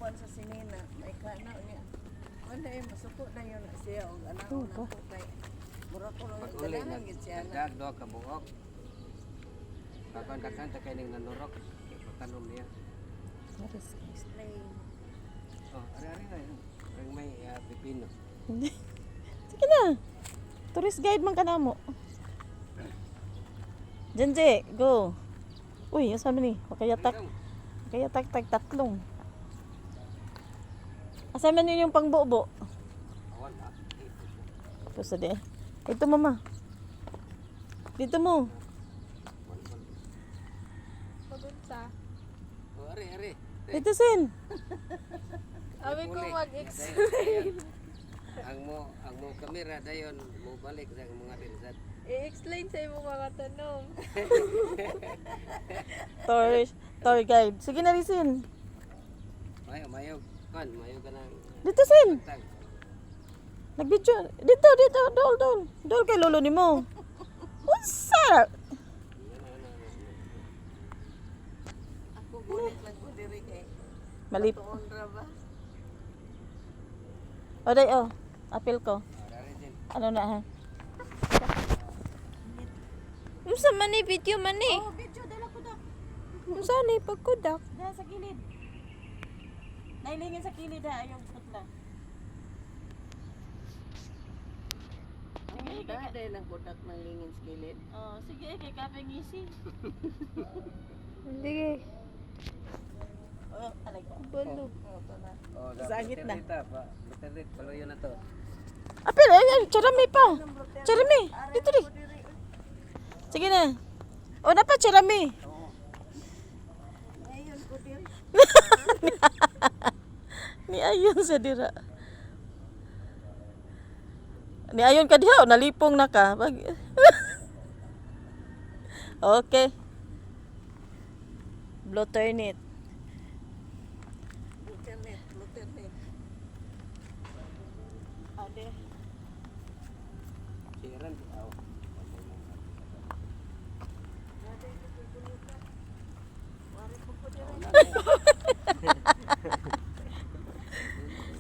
kuan sa sinina, may kana niya. Wala ay masuko na yun na siya og anak Oo na ba? ko kay mura ko lang Pag-uli ganahan gid siya na. nagdag do ka buok. Kakan ta kay ning nanurok. Pagtanom niya. What is this? Explain. Oh, ari nga yun. Ang may pipino. Sige na. Tourist guide man ka na mo. Jenje, go. Uy, asa man ni? Pakayatak. Pakayatak tag tatlong. Asa man yun yung pangbobo? Awan na. Ito sa di. Ito mama. Dito mo. Pagunsa. Oh, ari. Dito sin. Abi ko Uli. mag-explain. Ang mo kamera dayon mo balik sa mga rinsan. I-explain sa imong mga tanong. Tour guide. Sige na Risin. Mayo kan, mayo ka nang Dito sin. tag. Nag-video. Dito. Dol kay lolo nimo. Unsa? Ako gulit lang ko diri kay Malip. tuon ra ba? Oday oh. Apil ko. Ari din. Ano na ha? Unsa man ni video man ni? Oh, video dala ko dak. Unsa ni pagkudak? Da sa gilid. Nailingin sa kilid ha, ayaw putla. Sige, dahil lang kodak ng lingin sa kilid. Oh, sige kay kape ngisi. Sige. Oh, alay ko. Balo. Oh, tala. Oh, Sangit na. Beterit paloyo na to. Apil ay charami pa. Charami. Dito di. Sige na. O dapat charami. Ayun ko diri. Ni ayon sa dira. Ni ayon ka diha o nalipong na ka. Okay. Blow turn it. Internet. Ade. Siran.